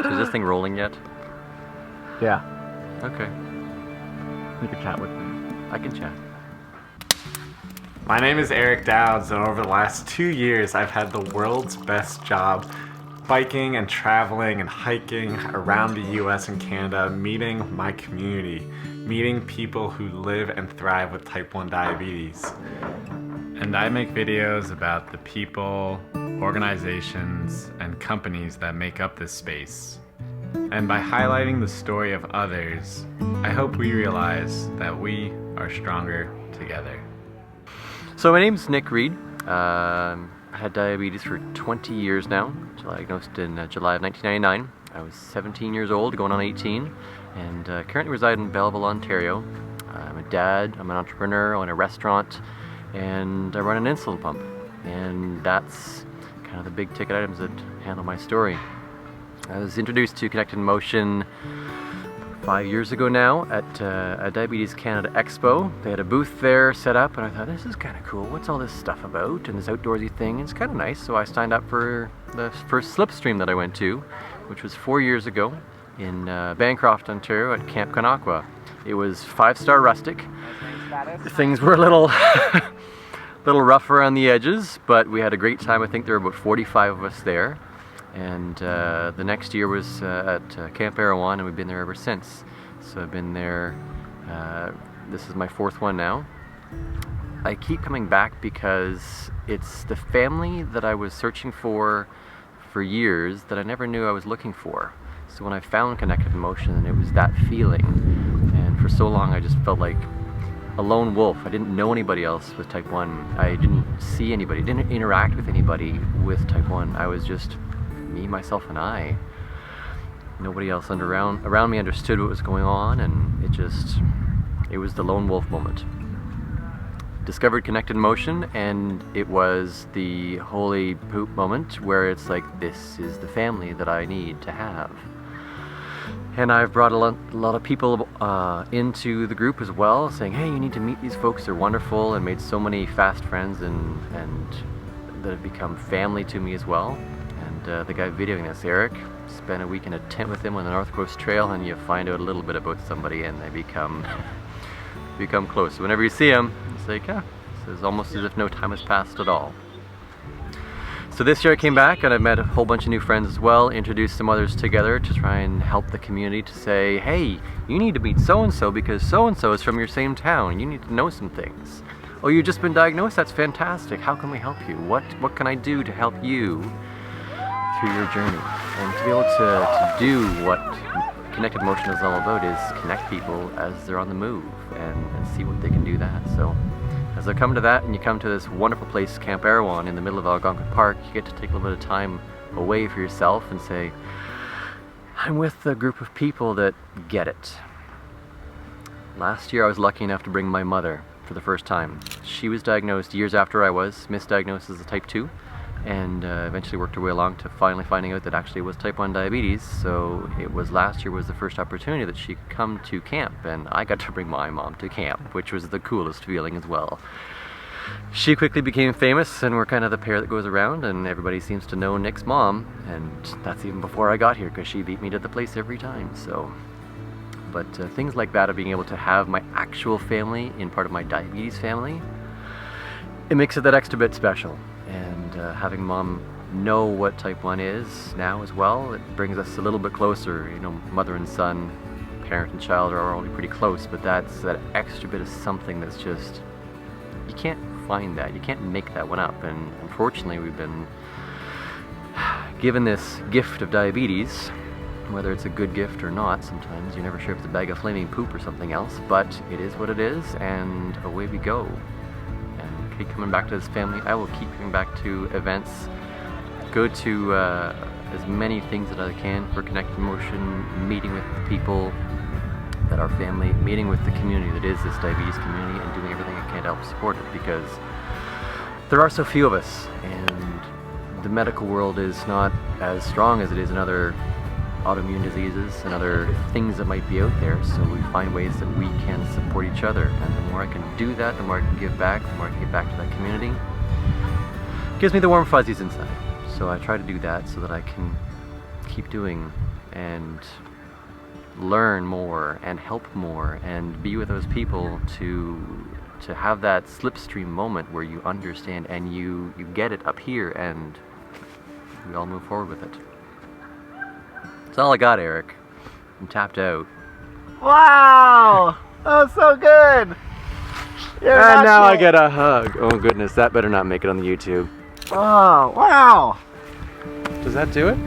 So is this thing rolling yet? Yeah, Okay, you can chat with me. I can chat. My name is Eric Dowds, and over the last 2 years, I've had the world's best job biking and traveling and hiking around the US and Canada, meeting my community, meeting people who live and thrive with type 1 diabetes. And I make videos about the people, organizations, and companies that make up this space. And by highlighting the story of others, I hope we realize that we are stronger together. So my name's Nick Reed. I had diabetes for 20 years now. Diagnosed in July of 1999. I was 17 years old, going on 18, and currently reside in Belleville, Ontario. I'm a dad, I'm an entrepreneur, I own a restaurant, and I run an insulin pump. And that's kind of the big ticket items that handle my story. I was introduced to Connected Motion 5 years ago now at a Diabetes Canada Expo. They had a booth there set up, and I thought, this is kind of cool. What's all this stuff about? And this outdoorsy thing, it's kind of nice. So I signed up for the first Slipstream that I went to, which was 4 years ago in Bancroft, Ontario at Camp Kanakwa. It was 5-star rustic. Things were a little little rough around the edges, but we had a great time. I think there were about 45 of us there. And the next year was at Camp Erawan, and we've been there ever since. So I've been there, this is my 4th one now. I keep coming back because it's the family that I was searching for years that I never knew I was looking for. So when I found Connected Motion, it was that feeling. And for so long I just felt like a lone wolf. I didn't know anybody else with type 1. I didn't see anybody, didn't interact with anybody with type 1. I was just me, myself, and I. Nobody else around me understood what was going on, and it was the lone wolf moment. Discovered Connected Motion, and it was the holy poop moment where it's like, this is the family that I need to have. And I've brought a lot of people into the group as well, saying, hey, you need to meet these folks, they're wonderful, and made so many fast friends and that have become family to me as well. The guy videoing this, Eric, spent a week in a tent with him on the North Coast Trail, and you find out a little bit about somebody and they become close. So whenever you see him, it's like, it's almost as if no time has passed at all. So this year I came back and I met a whole bunch of new friends as well, introduced some others together to try and help the community to say, hey, you need to meet so-and-so because so-and-so is from your same town. You need to know some things. Oh, you've just been diagnosed? That's fantastic. How can we help you? What can I do to help you through your journey? And to be able to do what Connected Motion is all about is connect people as they're on the move and see what they can do that. So as I come to that, and you come to this wonderful place, Camp Erawan, in the middle of Algonquin Park, you get to take a little bit of time away for yourself and say, I'm with a group of people that get it. Last year I was lucky enough to bring my mother for the first time. She was diagnosed years after I was, misdiagnosed as a type 2. And eventually worked her way along to finally finding out that actually it was type 1 diabetes. So it was last year was the first opportunity that she could come to camp, and I got to bring my mom to camp, which was the coolest feeling as well. She quickly became famous, and we're kind of the pair that goes around, and everybody seems to know Nick's mom, and that's even before I got here because she beat me to the place every time. So, but things like that of being able to have my actual family in part of my diabetes family, it makes it that extra bit special. And having mom know what type 1 is now as well, it brings us a little bit closer. You know, mother and son, parent and child are already pretty close, but that's that extra bit of something that's just, you can't find that, you can't make that one up. And unfortunately we've been given this gift of diabetes, whether it's a good gift or not. Sometimes you're never sure if it's a bag of flaming poop or something else, but it is what it is, and away we go. Keep coming back to this family. I will keep coming back to events, go to as many things that I can for Connected Motion, meeting with the people that are family, meeting with the community that is this diabetes community, and doing everything I can to help support it, because there are so few of us, and the medical world is not as strong as it is in other autoimmune diseases and other things that might be out there. So we find ways that we can support each other, and the more I can do that, the more I can give back, the more I can give back to that community. It gives me the warm fuzzies inside. So I try to do that so that I can keep doing and learn more and help more and be with those people to have that slipstream moment where you understand and you get it up here and we all move forward with it. That's all I got, Eric. I'm tapped out. Wow! That was so good! You're And now I natural. get a hug. Oh goodness, that better not make it on the YouTube. Oh, wow! Does that do it?